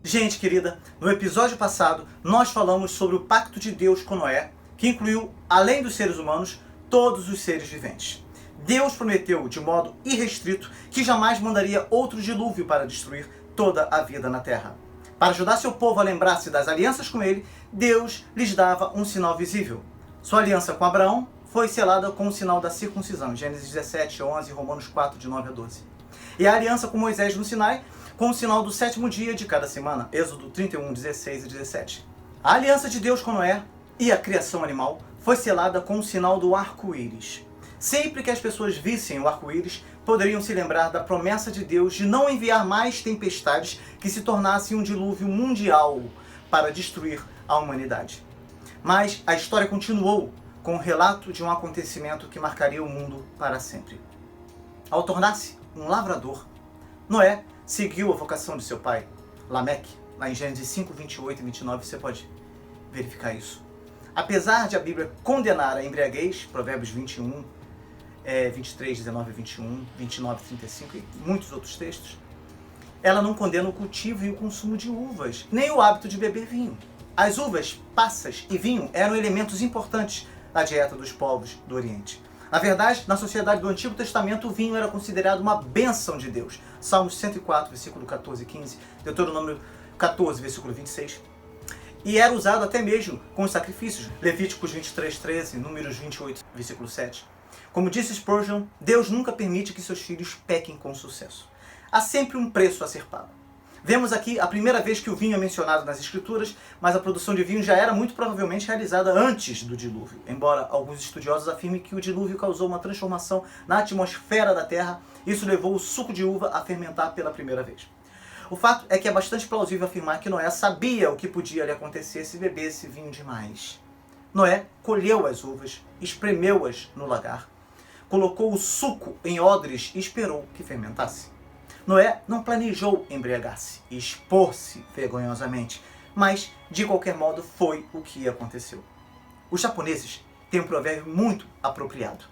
Gente querida, no episódio passado nós falamos sobre o pacto de Deus com Noé, que incluiu, além dos seres humanos, todos os seres viventes. Deus prometeu de modo irrestrito que jamais mandaria outro dilúvio para destruir toda a vida na terra. Para ajudar seu povo a lembrar-se das alianças com ele, Deus lhes dava um sinal visível. Sua aliança com Abraão foi selada com o sinal da circuncisão, Gênesis 17, 11, Romanos 4, de 9 a 12. E a aliança com Moisés no Sinai, com o sinal do 7º dia de cada semana, Êxodo 31, 16 e 17. A aliança de Deus com Noé e a criação animal foi selada com o sinal do arco-íris. Sempre que as pessoas vissem o arco-íris, poderiam se lembrar da promessa de Deus de não enviar mais tempestades que se tornassem um dilúvio mundial para destruir a humanidade. Mas a história continuou com o relato de um acontecimento que marcaria o mundo para sempre. Ao tornar-se um lavrador, Noé seguiu a vocação de seu pai, Lameque. Lá em Gênesis 5, 28 e 29 você pode verificar isso. Apesar de a Bíblia condenar a embriaguez, Provérbios 21, 23, 19 e 21, 29 e 35 e muitos outros textos, ela não condena o cultivo e o consumo de uvas, nem o hábito de beber vinho. As uvas, passas e vinho eram elementos importantes da dieta dos povos do Oriente. Na verdade, na sociedade do Antigo Testamento, o vinho era considerado uma bênção de Deus. Salmos 104, versículo 14 e 15, Deuteronômio 14, versículo 26. E era usado até mesmo com os sacrifícios, Levíticos 23, 13, Números 28, versículo 7. Como disse Spurgeon, Deus nunca permite que seus filhos pequem com sucesso. Há sempre um preço a ser pago. Vemos aqui a primeira vez que o vinho é mencionado nas Escrituras, mas a produção de vinho já era muito provavelmente realizada antes do dilúvio, embora alguns estudiosos afirmem que o dilúvio causou uma transformação na atmosfera da terra, isso levou o suco de uva a fermentar pela primeira vez. O fato é que é bastante plausível afirmar que Noé sabia o que podia lhe acontecer se bebesse vinho demais. Noé colheu as uvas, espremeu-as no lagar, colocou o suco em odres e esperou que fermentasse. Noé não planejou embriagar-se e expor-se vergonhosamente, mas, de qualquer modo, foi o que aconteceu. Os japoneses têm um provérbio muito apropriado.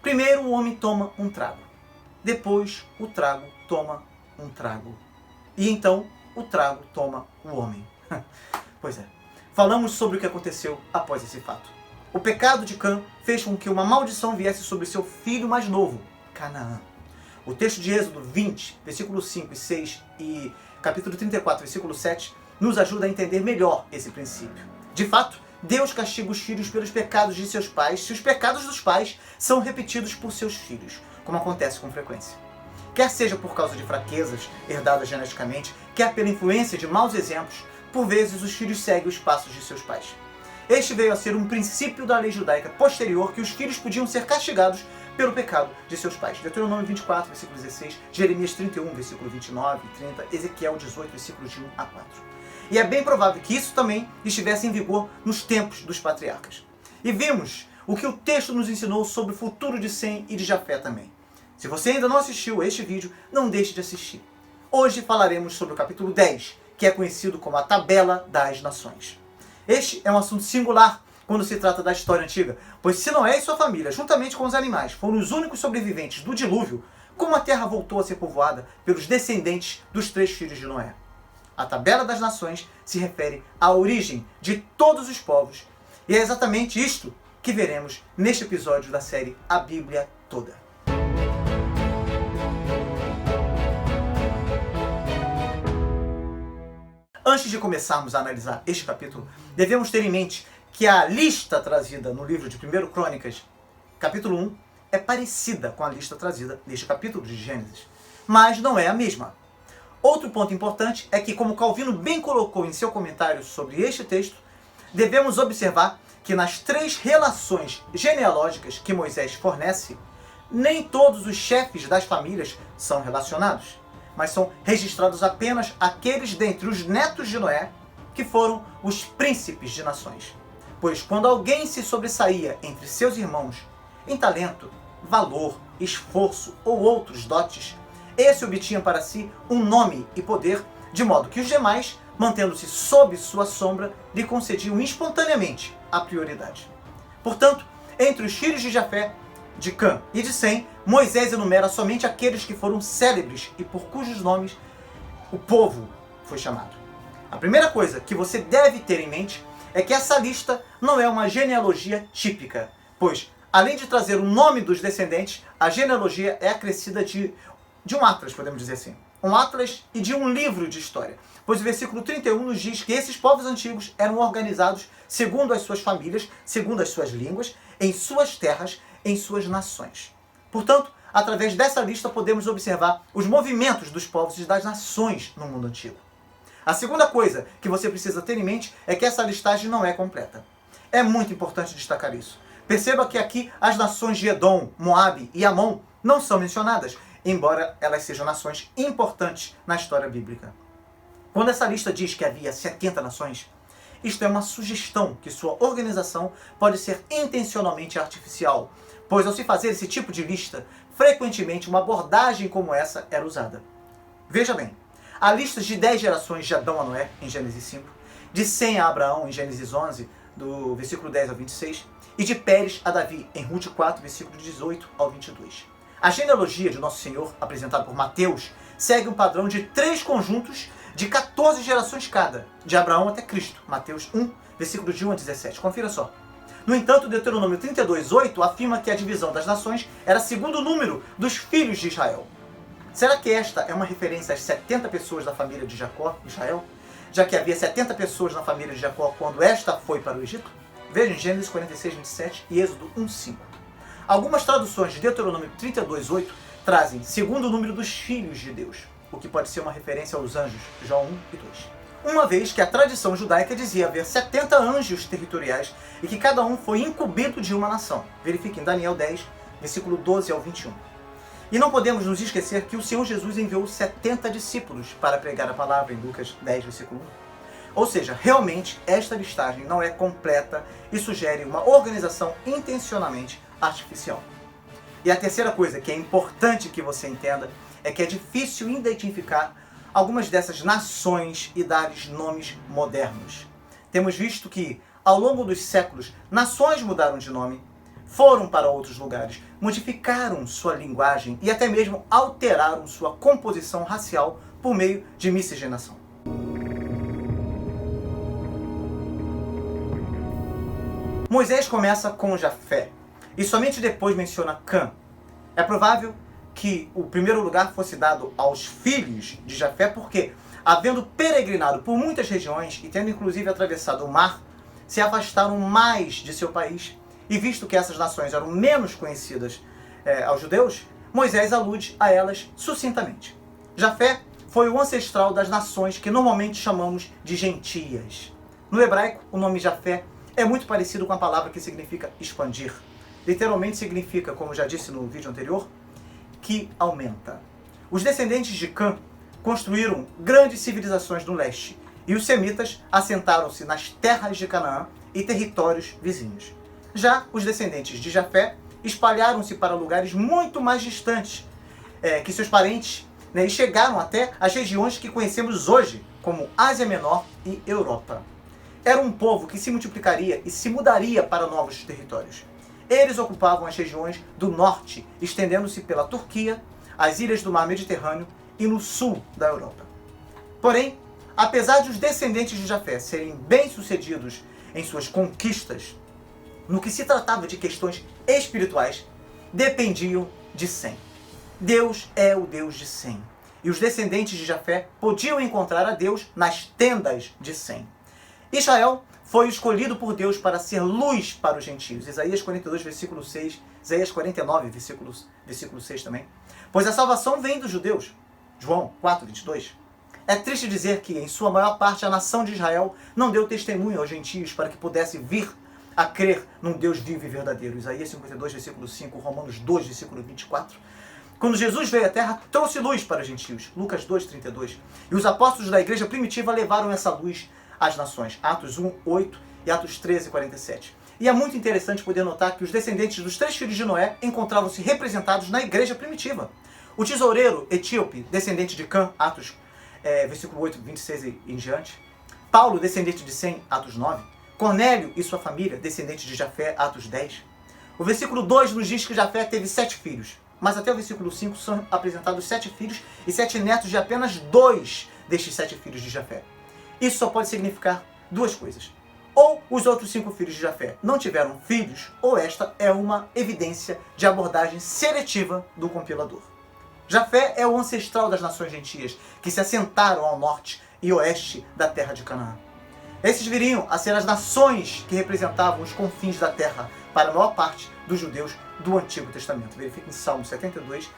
Primeiro o homem toma um trago, depois o trago toma um trago, e então o trago toma o homem. Pois é, falamos sobre o que aconteceu após esse fato. O pecado de Cã fez com que uma maldição viesse sobre seu filho mais novo, Canaã. O texto de Êxodo 20, versículo 5 e 6 e capítulo 34, versículo 7, nos ajuda a entender melhor esse princípio. De fato, Deus castiga os filhos pelos pecados de seus pais se os pecados dos pais são repetidos por seus filhos, como acontece com frequência. Quer seja por causa de fraquezas herdadas geneticamente, quer pela influência de maus exemplos, por vezes os filhos seguem os passos de seus pais. Este veio a ser um princípio da lei judaica posterior que os filhos podiam ser castigados pelo pecado de seus pais. Deuteronômio 24, versículo 16, Jeremias 31, versículo 29 e 30, Ezequiel 18, versículos de 1 a 4. E é bem provável que isso também estivesse em vigor nos tempos dos patriarcas. E vimos o que o texto nos ensinou sobre o futuro de Sem e de Jafé também. Se você ainda não assistiu a este vídeo, não deixe de assistir. Hoje falaremos sobre o capítulo 10, que é conhecido como a Tabela das Nações. Este é um assunto singular quando se trata da história antiga, pois se Noé e sua família, juntamente com os animais, foram os únicos sobreviventes do dilúvio, como a terra voltou a ser povoada pelos descendentes dos 3 filhos de Noé? A Tabela das Nações se refere à origem de todos os povos, e é exatamente isto que veremos neste episódio da série A Bíblia Toda. Antes de começarmos a analisar este capítulo, devemos ter em mente que a lista trazida no livro de 1 Crônicas, capítulo 1, é parecida com a lista trazida neste capítulo de Gênesis, mas não é a mesma. Outro ponto importante é que, como Calvino bem colocou em seu comentário sobre este texto, devemos observar que nas 3 relações genealógicas que Moisés fornece, nem todos os chefes das famílias são relacionados, mas são registrados apenas aqueles dentre os netos de Noé que foram os príncipes de nações. Pois quando alguém se sobressaía entre seus irmãos em talento, valor, esforço ou outros dotes, esse obtinha para si um nome e poder, de modo que os demais, mantendo-se sob sua sombra, lhe concediam espontaneamente a prioridade. Portanto, entre os filhos de Jafé, de Cã e de Sem, Moisés enumera somente aqueles que foram célebres e por cujos nomes o povo foi chamado. A primeira coisa que você deve ter em mente é que essa lista não é uma genealogia típica, pois, além de trazer o nome dos descendentes, a genealogia é acrescida de um atlas, podemos dizer assim. Um atlas e de um livro de história. Pois o versículo 31 nos diz que esses povos antigos eram organizados segundo as suas famílias, segundo as suas línguas, em suas terras, em suas nações. Portanto, através dessa lista podemos observar os movimentos dos povos e das nações no mundo antigo. A segunda coisa que você precisa ter em mente é que essa listagem não é completa. É muito importante destacar isso. Perceba que aqui as nações de Edom, Moabe e Amon não são mencionadas, embora elas sejam nações importantes na história bíblica. Quando essa lista diz que havia 70 nações, isto é uma sugestão que sua organização pode ser intencionalmente artificial, pois ao se fazer esse tipo de lista, frequentemente uma abordagem como essa era usada. Veja bem, há listas de 10 gerações de Adão a Noé, em Gênesis 5, de Sem a Abraão, em Gênesis 11, do versículo 10 ao 26, e de Pérez a Davi, em Rute 4, versículo 18 ao 22. A genealogia de Nosso Senhor, apresentada por Mateus, segue um padrão de 3 conjuntos de 14 gerações cada, de Abraão até Cristo, Mateus 1, versículo de 1 a 17. Confira só. No entanto, Deuteronômio 32:8 afirma que a divisão das nações era segundo o número dos filhos de Israel. Será que esta é uma referência às 70 pessoas da família de Jacó, Israel? Já que havia 70 pessoas na família de Jacó quando esta foi para o Egito? Veja em Gênesis 46:27 e Êxodo 1:5. Algumas traduções de Deuteronômio 32:8 trazem segundo o número dos filhos de Deus, o que pode ser uma referência aos anjos, Jó 1 e 2. Uma vez que a tradição judaica dizia haver 70 anjos territoriais e que cada um foi incumbido de uma nação. Verifique em Daniel 10, versículo 12 ao 21. E não podemos nos esquecer que o Senhor Jesus enviou 70 discípulos para pregar a palavra em Lucas 10, versículo 1. Ou seja, realmente esta listagem não é completa e sugere uma organização intencionalmente artificial. E a terceira coisa que é importante que você entenda é que é difícil identificar algumas dessas nações e dar-lhes nomes modernos. Temos visto que, ao longo dos séculos, nações mudaram de nome, foram para outros lugares, modificaram sua linguagem e até mesmo alteraram sua composição racial por meio de miscigenação. Moisés começa com Jafé e somente depois menciona Cã. É provável que o primeiro lugar fosse dado aos filhos de Jafé porque, havendo peregrinado por muitas regiões e tendo inclusive atravessado o mar, se afastaram mais de seu país. E visto que essas nações eram menos conhecidas aos judeus, Moisés alude a elas sucintamente. Jafé foi o ancestral das nações que normalmente chamamos de gentias. No hebraico, o nome Jafé é muito parecido com a palavra que significa expandir. Literalmente significa, como já disse no vídeo anterior, que aumenta. Os descendentes de Cã construíram grandes civilizações no leste, e os semitas assentaram-se nas terras de Canaã e territórios vizinhos. Já os descendentes de Jafé espalharam-se para lugares muito mais distantes que seus parentes, e chegaram até as regiões que conhecemos hoje, como Ásia Menor e Europa. Era um povo que se multiplicaria e se mudaria para novos territórios. Eles ocupavam as regiões do norte, estendendo-se pela Turquia, as ilhas do Mar Mediterrâneo e no sul da Europa. Porém, apesar de os descendentes de Jafé serem bem-sucedidos em suas conquistas, no que se tratava de questões espirituais, dependiam de Sem. Deus é o Deus de Sem. E os descendentes de Jafé podiam encontrar a Deus nas tendas de Sem. Israel foi escolhido por Deus para ser luz para os gentios. Isaías 42, versículo 6. Isaías 49, versículo 6 também. Pois a salvação vem dos judeus. João 4, 22. É triste dizer que, em sua maior parte, a nação de Israel não deu testemunho aos gentios para que pudesse vir a crer num Deus vivo e verdadeiro. Isaías 52, versículo 5. Romanos 2, versículo 24. Quando Jesus veio à terra, trouxe luz para os gentios. Lucas 2, 32. E os apóstolos da igreja primitiva levaram essa luz às nações. Atos 1, 8 e Atos 13, 47. E é muito interessante poder notar que os descendentes dos 3 filhos de Noé encontravam-se representados na igreja primitiva. O tesoureiro etíope, descendente de Cã, Atos versículo 8, 26 e em diante. Paulo, descendente de Sem, Atos 9. Cornélio e sua família, descendente de Jafé, Atos 10. O versículo 2 nos diz que Jafé teve 7 filhos. Mas até o versículo 5 são apresentados 7 filhos e 7 netos de apenas 2 destes 7 filhos de Jafé. Isso só pode significar duas coisas. Ou os outros 5 filhos de Jafé não tiveram filhos, ou esta é uma evidência de abordagem seletiva do compilador. Jafé é o ancestral das nações gentias, que se assentaram ao norte e oeste da terra de Canaã. Esses viriam a ser as nações que representavam os confins da terra para a maior parte dos judeus do Antigo Testamento. Verifique em Salmo 72,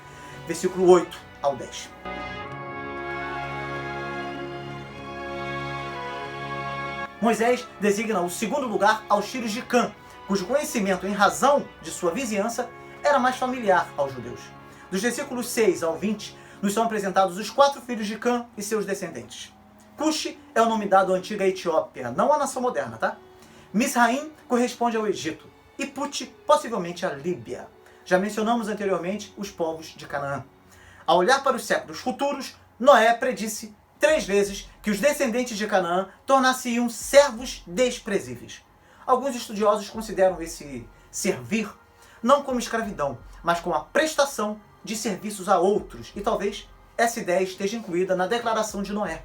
versículo 8 ao 10. Moisés designa o segundo lugar aos filhos de Cã, cujo conhecimento em razão de sua vizinhança era mais familiar aos judeus. Dos versículos 6 ao 20, nos são apresentados os 4 filhos de Cã e seus descendentes. Cuxi é o nome dado à antiga Etiópia, não à nação moderna, tá? Misraim corresponde ao Egito e Puti, possivelmente, à Líbia. Já mencionamos anteriormente os povos de Canaã. Ao olhar para os séculos futuros, Noé predisse 3 vezes que os descendentes de Canaã tornar-se-iam servos desprezíveis. Alguns estudiosos consideram esse servir não como escravidão, mas como a prestação de serviços a outros, e talvez essa ideia esteja incluída na declaração de Noé.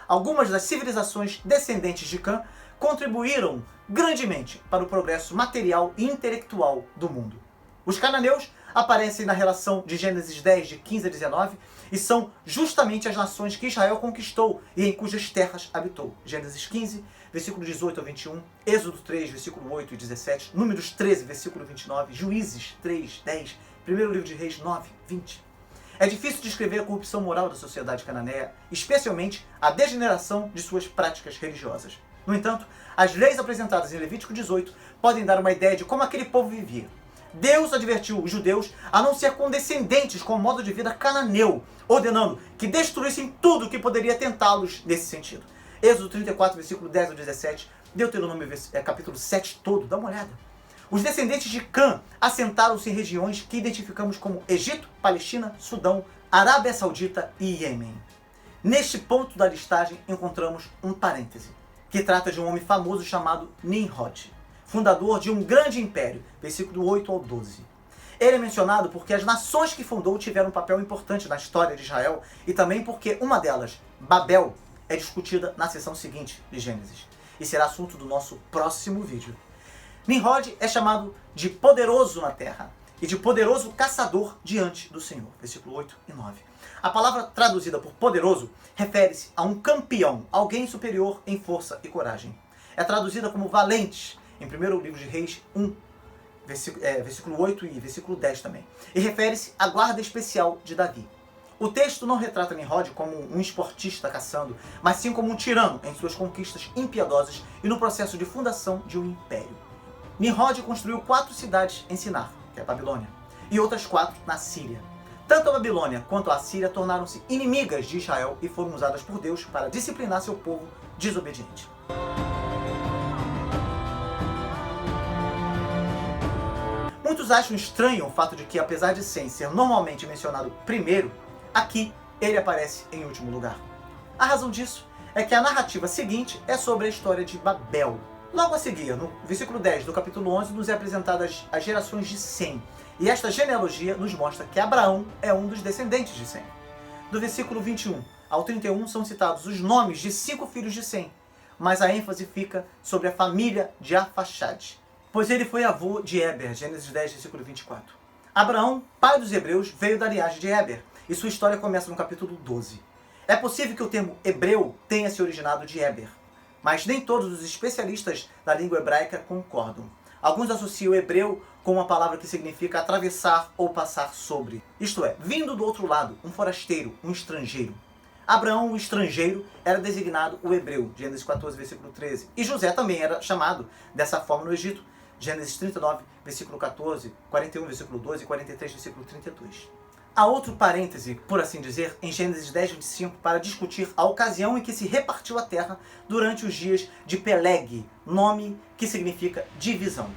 Algumas das civilizações descendentes de Cã contribuíram grandemente para o progresso material e intelectual do mundo. Os cananeus aparecem na relação de Gênesis 10, de 15 a 19, e são justamente as nações que Israel conquistou e em cujas terras habitou. Gênesis 15, versículo 18 ao 21, Êxodo 3, versículo 8 e 17, Números 13, versículo 29, Juízes 3, 10, Primeiro Livro de Reis 9, 20. É difícil descrever a corrupção moral da sociedade cananeia, especialmente a degeneração de suas práticas religiosas. No entanto, as leis apresentadas em Levítico 18 podem dar uma ideia de como aquele povo vivia. Deus advertiu os judeus a não ser condescendentes com o modo de vida cananeu, ordenando que destruíssem tudo que poderia tentá-los nesse sentido. Êxodo 34, versículo 10 ao 17, Deuteronômio capítulo 7 todo, dá uma olhada. Os descendentes de Cã assentaram-se em regiões que identificamos como Egito, Palestina, Sudão, Arábia Saudita e Iêmen. Neste ponto da listagem encontramos um parêntese, que trata de um homem famoso chamado Nimrod, fundador de um grande império, versículo 8 ao 12. Ele é mencionado porque as nações que fundou tiveram um papel importante na história de Israel e também porque uma delas, Babel, é discutida na seção seguinte de Gênesis e será assunto do nosso próximo vídeo. Nimrod é chamado de poderoso na terra e de poderoso caçador diante do Senhor, versículo 8 e 9. A palavra traduzida por poderoso refere-se a um campeão, alguém superior em força e coragem. É traduzida como valente, em 1º livro de Reis 1, versículo 8 e versículo 10 também. E refere-se à guarda especial de Davi. O texto não retrata Nimrod como um esportista caçando, mas sim como um tirano em suas conquistas impiedosas e no processo de fundação de um império. Nimrod construiu 4 cidades em Sinar, que é a Babilônia, e outras 4 na Síria. Tanto a Babilônia quanto a Síria tornaram-se inimigas de Israel e foram usadas por Deus para disciplinar seu povo desobediente. Muitos acham estranho o fato de que, apesar de Sem ser normalmente mencionado primeiro, aqui ele aparece em último lugar. A razão disso é que a narrativa seguinte é sobre a história de Babel. Logo a seguir, no versículo 10 do capítulo 11, nos é apresentadas as gerações de Sem, e esta genealogia nos mostra que Abraão é um dos descendentes de Sem. Do versículo 21 ao 31 são citados os nomes de 5 filhos de Sem, mas a ênfase fica sobre a família de Arfaxade, pois ele foi avô de Éber, Gênesis 10, versículo 24. Abraão, pai dos hebreus, veio da linhagem de Éber, e sua história começa no capítulo 12. É possível que o termo hebreu tenha se originado de Éber, mas nem todos os especialistas da língua hebraica concordam. Alguns associam o hebreu com uma palavra que significa atravessar ou passar sobre. Isto é, vindo do outro lado, um forasteiro, um estrangeiro. Abraão, o estrangeiro, era designado o hebreu, Gênesis 14, versículo 13. E José também era chamado dessa forma no Egito, Gênesis 39, versículo 14, 41, versículo 12 e 43, versículo 32. Há outro parêntese, por assim dizer, em Gênesis 10, 25, para discutir a ocasião em que se repartiu a terra durante os dias de Peleg, nome que significa divisão.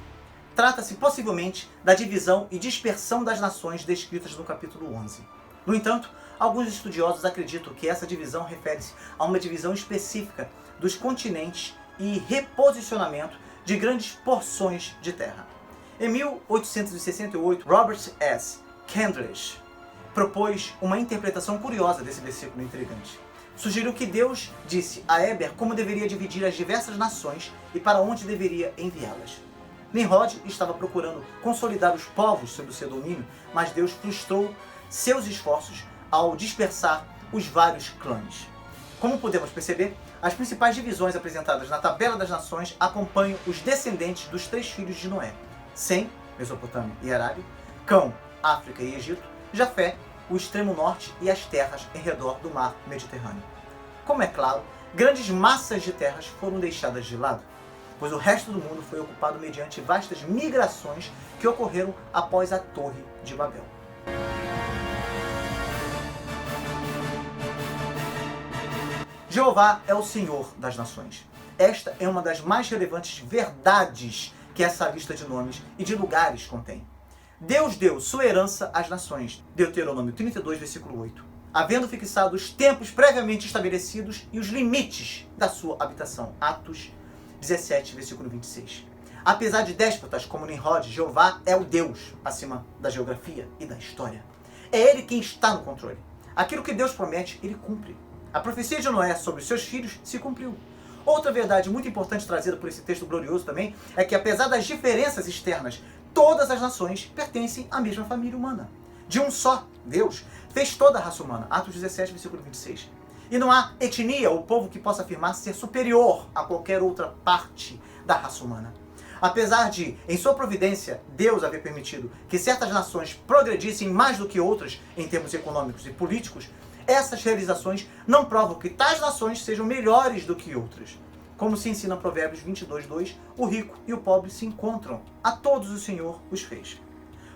Trata-se possivelmente da divisão e dispersão das nações descritas no capítulo 11. No entanto, alguns estudiosos acreditam que essa divisão refere-se a uma divisão específica dos continentes e reposicionamento de grandes porções de terra. Em 1868, Robert S. Kendrick propôs uma interpretação curiosa desse versículo intrigante. sugeriu que Deus disse a Éber como deveria dividir as diversas nações e para onde deveria enviá-las. Nimrod estava procurando consolidar os povos sob o seu domínio, mas Deus frustrou seus esforços ao dispersar os vários clãs. Como podemos perceber, as principais divisões apresentadas na tabela das nações acompanham os descendentes dos 3 filhos de Noé: Sem, Mesopotâmia e Arábia; Cão, África e Egito; Jafé, o extremo norte e as terras em redor do mar Mediterrâneo. Como é claro, grandes massas de terras foram deixadas de lado, pois o resto do mundo foi ocupado mediante vastas migrações que ocorreram após a Torre de Babel. Jeová é o Senhor das nações. Esta é uma das mais relevantes verdades que essa lista de nomes e de lugares contém. Deus deu sua herança às nações, Deuteronômio 32, versículo 8, havendo fixado os tempos previamente estabelecidos e os limites da sua habitação, Atos 17, versículo 26. Apesar de déspotas como Nimrod, Jeová é o Deus acima da geografia e da história. É Ele quem está no controle. Aquilo que Deus promete, Ele cumpre. A profecia de Noé sobre os seus filhos se cumpriu. Outra verdade muito importante trazida por esse texto glorioso também é que, apesar das diferenças externas, todas as nações pertencem à mesma família humana. De um só Deus fez toda a raça humana, Atos 17, versículo 26. E não há etnia ou povo que possa afirmar ser superior a qualquer outra parte da raça humana. Apesar de, em sua providência, Deus haver permitido que certas nações progredissem mais do que outras em termos econômicos e políticos, essas realizações não provam que tais nações sejam melhores do que outras. Como se ensina Provérbios 22, 2, o rico e o pobre se encontram, a todos o Senhor os fez.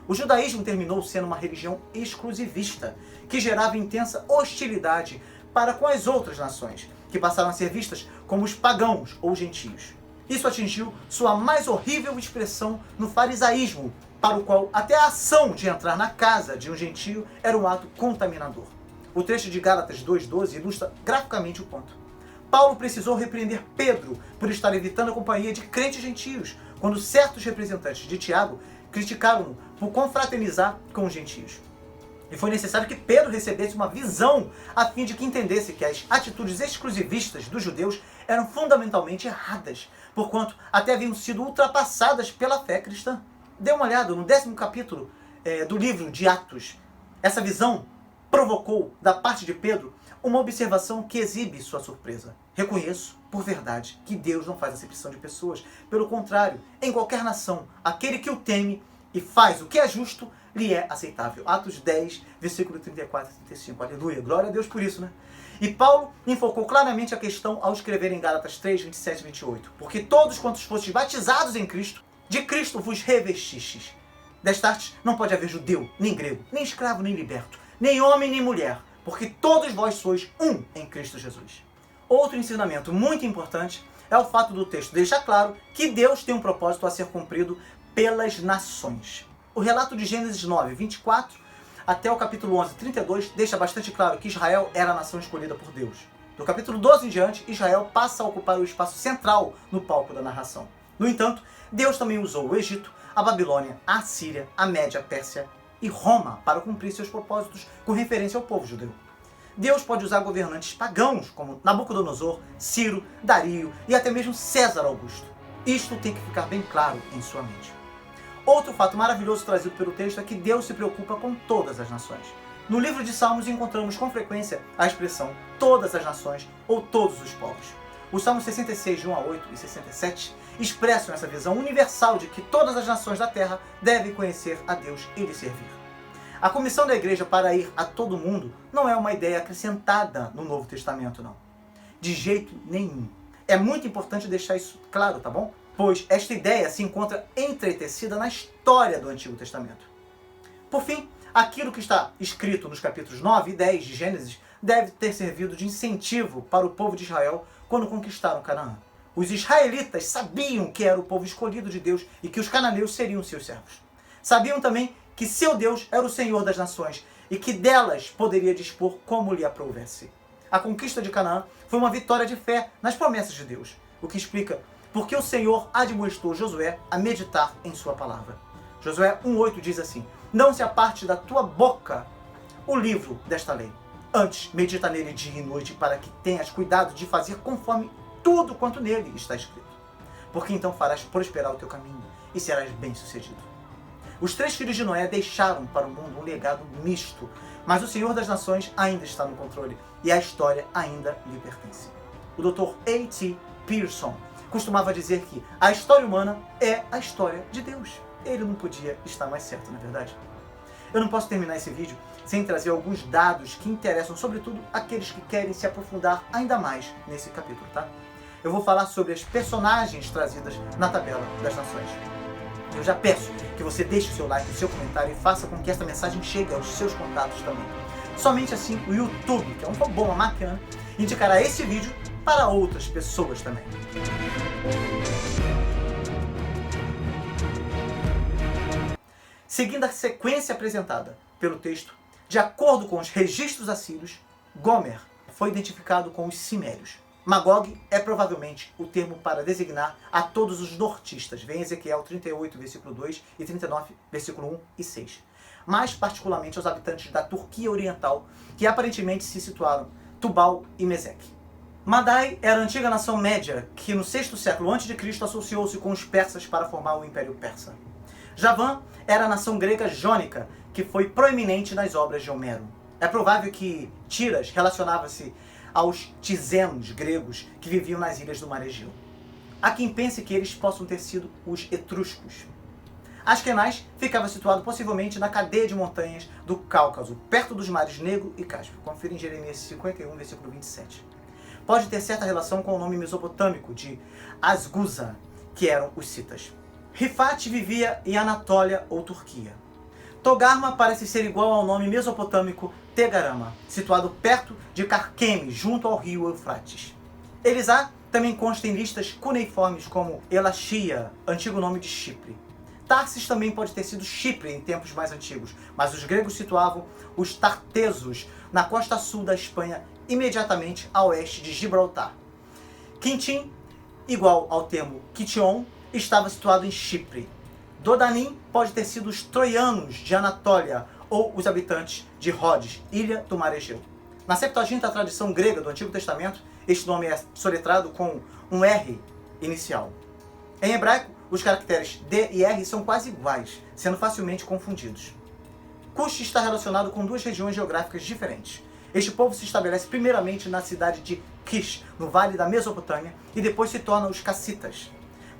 O judaísmo terminou sendo uma religião exclusivista, que gerava intensa hostilidade para com as outras nações, que passaram a ser vistas como os pagãos ou gentios. Isso atingiu sua mais horrível expressão no farisaísmo, para o qual até a ação de entrar na casa de um gentio era um ato contaminador. O trecho de Gálatas 2,12 ilustra graficamente o ponto. Paulo precisou repreender Pedro por estar evitando a companhia de crentes gentios, quando certos representantes de Tiago criticaram-no por confraternizar com os gentios. E foi necessário que Pedro recebesse uma visão a fim de que entendesse que as atitudes exclusivistas dos judeus eram fundamentalmente erradas, porquanto até haviam sido ultrapassadas pela fé cristã. Dê uma olhada no 10º capítulo do livro de Atos. Essa visão provocou, da parte de Pedro, uma observação que exibe sua surpresa. Reconheço, por verdade, que Deus não faz acepção de pessoas. Pelo contrário, em qualquer nação, aquele que o teme e faz o que é justo, lhe é aceitável. Atos 10, versículo 34 e 35. Aleluia, glória a Deus por isso, né? E Paulo enfocou claramente a questão ao escrever em Gálatas 3, 27 e 28. Porque todos quantos fostes batizados em Cristo, de Cristo vos revestistes. Destarte não pode haver judeu, nem grego, nem escravo, nem liberto, nem homem, nem mulher, porque todos vós sois um em Cristo Jesus. Outro ensinamento muito importante é o fato do texto deixar claro que Deus tem um propósito a ser cumprido pelas nações. O relato de Gênesis 9, 24 até o capítulo 11, 32 deixa bastante claro que Israel era a nação escolhida por Deus. Do capítulo 12 em diante, Israel passa a ocupar o espaço central no palco da narração. No entanto, Deus também usou o Egito, a Babilônia, a Síria, a Média, a Pérsia e Roma para cumprir seus propósitos com referência ao povo judeu. Deus pode usar governantes pagãos como Nabucodonosor, Ciro, Dario e até mesmo César Augusto. Isto tem que ficar bem claro em sua mente. Outro fato maravilhoso trazido pelo texto é que Deus se preocupa com todas as nações. No livro de Salmos encontramos com frequência a expressão todas as nações ou todos os povos. Os Salmos 66, de 1 a 8 e 67 expressam essa visão universal de que todas as nações da terra devem conhecer a Deus e lhe servir. A comissão da igreja para ir a todo mundo não é uma ideia acrescentada no Novo Testamento, não. De jeito nenhum. É muito importante deixar isso claro, tá bom? Pois esta ideia se encontra entretecida na história do Antigo Testamento. Por fim, aquilo que está escrito nos capítulos 9 e 10 de Gênesis deve ter servido de incentivo para o povo de Israel quando conquistaram Canaã. Os israelitas sabiam que era o povo escolhido de Deus e que os cananeus seriam seus servos. Sabiam também que seu Deus era o Senhor das nações e que delas poderia dispor como lhe aprouvesse. A conquista de Canaã foi uma vitória de fé nas promessas de Deus, o que explica por que o Senhor admoestou Josué a meditar em sua palavra. Josué 1,8 diz assim: não se aparte da tua boca o livro desta lei. Antes, medita nele dia e noite, para que tenhas cuidado de fazer conforme tudo quanto nele está escrito. Porque então farás prosperar o teu caminho e serás bem-sucedido. Os 3 filhos de Noé deixaram para o mundo um legado misto, mas o Senhor das Nações ainda está no controle e a história ainda lhe pertence. O Dr. A.T. Pierson costumava dizer que a história humana é a história de Deus. Ele não podia estar mais certo, não é verdade? Eu não posso terminar esse vídeo sem trazer alguns dados que interessam, sobretudo, aqueles que querem se aprofundar ainda mais nesse capítulo, tá? Eu vou falar sobre as personagens trazidas na tabela das nações. Eu já peço que você deixe o seu like, o seu comentário e faça com que esta mensagem chegue aos seus contatos também. Somente assim o YouTube, que é um robô, uma máquina, indicará esse vídeo para outras pessoas também. Seguindo a sequência apresentada pelo texto, de acordo com os registros assírios, Gomer foi identificado com os cimérios. Magog é provavelmente o termo para designar a todos os nortistas. Vem Ezequiel 38, versículo 2 e 39, versículo 1 e 6. Mais particularmente aos habitantes da Turquia Oriental, que aparentemente se situaram Tubal e Meseque. Madai era a antiga nação média que no 6º século a.C. associou-se com os persas para formar o Império Persa. Javã era a nação grega jônica, que foi proeminente nas obras de Homero. É provável que Tiras relacionava-se aos tizenos gregos que viviam nas ilhas do Mar Egeu. Há quem pense que eles possam ter sido os etruscos. Askenaz ficava situado possivelmente na cadeia de montanhas do Cáucaso, perto dos mares Negro e Cáspio. Confira em Jeremias 51, versículo 27. Pode ter certa relação com o nome mesopotâmico de Asguza, que eram os citas. Rifat vivia em Anatólia ou Turquia. Togarma parece ser igual ao nome mesopotâmico Tegarama, situado perto de Carqueme, junto ao rio Eufrates. Elisá também consta em listas cuneiformes como Elachia, antigo nome de Chipre. Tarsis também pode ter sido Chipre em tempos mais antigos, mas os gregos situavam os tartesos na costa sul da Espanha, imediatamente a oeste de Gibraltar. Quintim, igual ao termo Kition, estava situado em Chipre. Dodanim pode ter sido os troianos de Anatólia ou os habitantes de Rhodes, ilha do Mar Egeu. Na Septuaginta, a tradição grega do Antigo Testamento, este nome é soletrado com um R inicial. Em hebraico, os caracteres D e R são quase iguais, sendo facilmente confundidos. Cush está relacionado com 2 regiões geográficas diferentes. Este povo se estabelece primeiramente na cidade de Kish, no vale da Mesopotâmia, e depois se torna os cassitas.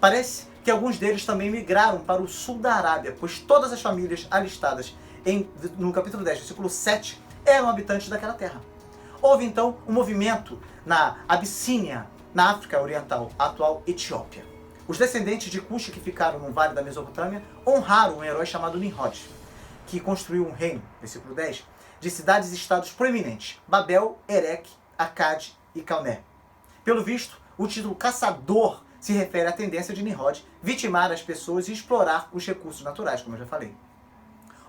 Parece que alguns deles também migraram para o sul da Arábia, pois todas as famílias alistadas no capítulo 10, versículo 7, eram habitantes daquela terra. Houve então um movimento na Abissínia, na África Oriental, a atual Etiópia. Os descendentes de Cush que ficaram no vale da Mesopotâmia honraram um herói chamado Nimrod, que construiu um reino, versículo 10, de cidades e estados proeminentes, Babel, Erech, Akkad e Calné. Pelo visto, o título caçador se refere à tendência de Nimrod vitimar as pessoas e explorar os recursos naturais, como eu já falei.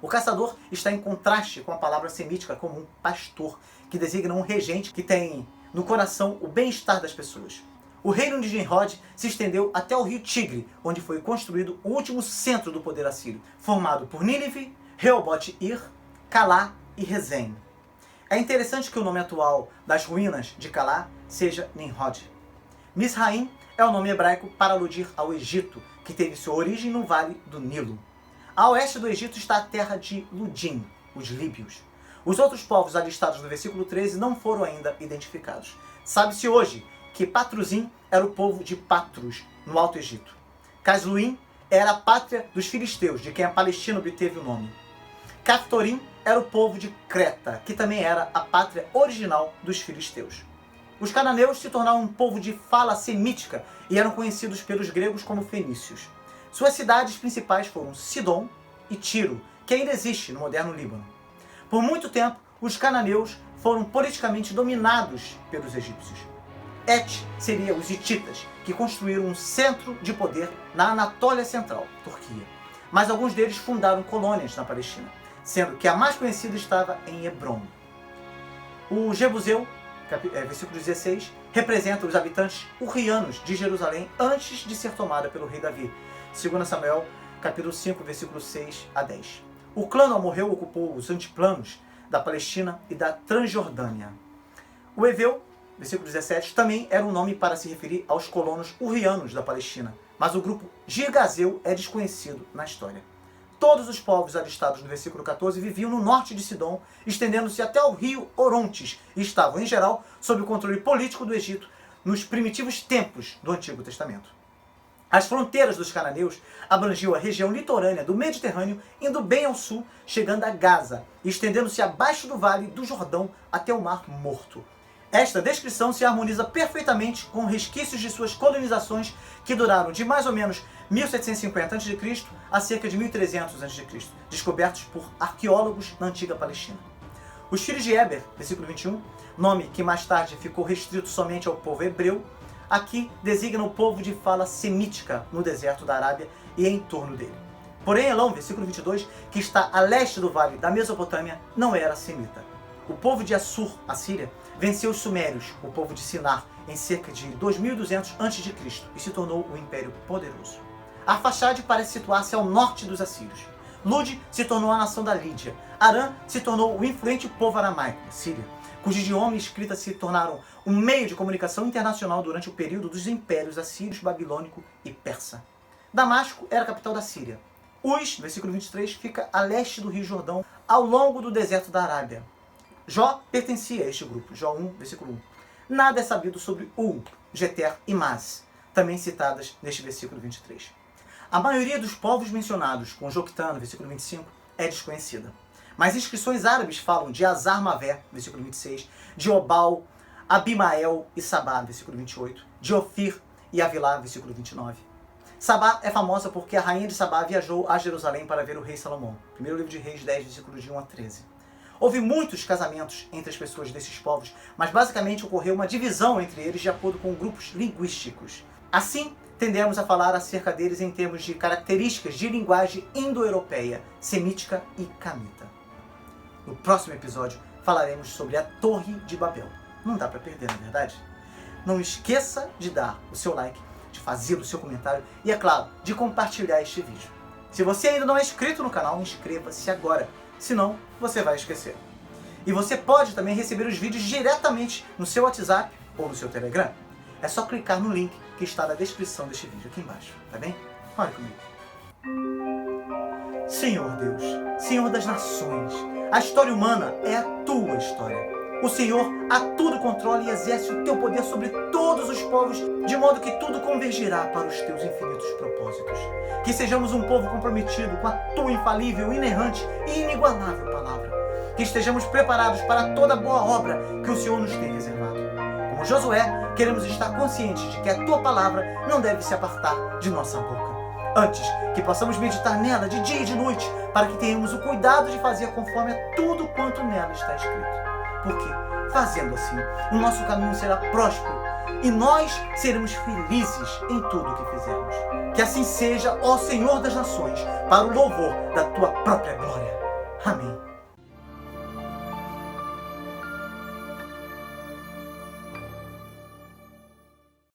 O caçador está em contraste com a palavra semítica comum, pastor, que designa um regente que tem no coração o bem-estar das pessoas. O reino de Nimrod se estendeu até o rio Tigre, onde foi construído o último centro do poder assírio, formado por Nínive, Rehobote-Ir, Calá e Rezém. É interessante que o nome atual das ruínas de Calá seja Nimrod. Misraim é o nome hebraico para aludir ao Egito, que teve sua origem no vale do Nilo. A oeste do Egito está a terra de Ludim, os líbios. Os outros povos alistados no versículo 13 não foram ainda identificados. Sabe-se hoje que Patruzim era o povo de Patros, no Alto Egito. Casluim era a pátria dos filisteus, de quem a Palestina obteve o nome. Caftorim era o povo de Creta, que também era a pátria original dos filisteus. Os cananeus se tornaram um povo de fala semítica e eram conhecidos pelos gregos como fenícios. Suas cidades principais foram Sidom e Tiro, que ainda existe no moderno Líbano. Por muito tempo, os cananeus foram politicamente dominados pelos egípcios. Et seria os hititas, que construíram um centro de poder na Anatólia Central, Turquia. Mas alguns deles fundaram colônias na Palestina, sendo que a mais conhecida estava em Hebron. O Jebuseu, versículo 16, representa os habitantes urrianos de Jerusalém antes de ser tomada pelo rei Davi. 2 Samuel, capítulo 5, versículo 6 a 10. O clã amorreu ocupou os antiplanos da Palestina e da Transjordânia. O Eveu, versículo 17, também era um nome para se referir aos colonos hurrianos da Palestina, mas o grupo Girgazeu é desconhecido na história. Todos os povos alistados no versículo 14 viviam no norte de Sidom, estendendo-se até o rio Orontes, e estavam, em geral, sob o controle político do Egito, nos primitivos tempos do Antigo Testamento. As fronteiras dos cananeus abrangiam a região litorânea do Mediterrâneo, indo bem ao sul, chegando a Gaza, e estendendo-se abaixo do vale do Jordão até o Mar Morto. Esta descrição se harmoniza perfeitamente com resquícios de suas colonizações que duraram de mais ou menos 1750 a.C. a cerca de 1300 a.C., descobertos por arqueólogos na antiga Palestina. Os filhos de Eber, versículo 21, nome que mais tarde ficou restrito somente ao povo hebreu, aqui designa o povo de fala semítica no deserto da Arábia e em torno dele. Porém, Elão, versículo 22, que está a leste do vale da Mesopotâmia, não era semita. O povo de Assur, a Síria, venceu os sumérios, o povo de Sinar, em cerca de 2200 a.C. e se tornou um império poderoso. Arfaxade parece situar-se ao norte dos assírios. Lud se tornou a nação da Lídia. Arã se tornou o influente povo aramaico, Síria, cujo idioma e escrita se tornaram um meio de comunicação internacional durante o período dos impérios assírios, babilônico e persa. Damasco era a capital da Síria. Uz, versículo 23, fica a leste do Rio Jordão, ao longo do deserto da Arábia. Jó pertencia a este grupo, Jó 1, versículo 1. Nada é sabido sobre Ul, Geter e Mas, também citadas neste versículo 23. A maioria dos povos mencionados, com Joctã, versículo 25, é desconhecida. Mas inscrições árabes falam de Azar-Mavé, versículo 26, de Obal, Abimael e Sabá, versículo 28, de Ofir e Avilá, versículo 29. Sabá é famosa porque a rainha de Sabá viajou a Jerusalém para ver o rei Salomão. Primeiro livro de Reis 10, versículos de 1 a 13. Houve muitos casamentos entre as pessoas desses povos, mas basicamente ocorreu uma divisão entre eles de acordo com grupos linguísticos. Assim, tendemos a falar acerca deles em termos de características de linguagem indo-europeia, semítica e camita. No próximo episódio, falaremos sobre a Torre de Babel. Não dá para perder, não é verdade? Não esqueça de dar o seu like, de fazer o seu comentário e, é claro, de compartilhar este vídeo. Se você ainda não é inscrito no canal, inscreva-se agora, senão você vai esquecer. E você pode também receber os vídeos diretamente no seu WhatsApp ou no seu Telegram. É só clicar no link que está na descrição deste vídeo aqui embaixo, tá bem? Olha comigo. Senhor Deus, Senhor das nações, a história humana é a tua história. O Senhor a tudo controla e exerce o teu poder sobre todos os povos, de modo que tudo convergirá para os teus infinitos propósitos. Que sejamos um povo comprometido com a tua infalível, inerrante e inigualável palavra. Que estejamos preparados para toda boa obra que o Senhor nos tem reservado. Como Josué, queremos estar conscientes de que a tua palavra não deve se apartar de nossa boca. Antes, que possamos meditar nela de dia e de noite, para que tenhamos o cuidado de fazer conforme a tudo quanto nela está escrito. Porque, fazendo assim, o nosso caminho será próspero e nós seremos felizes em tudo o que fizermos. Que assim seja, ó Senhor das nações, para o louvor da tua própria glória. Amém.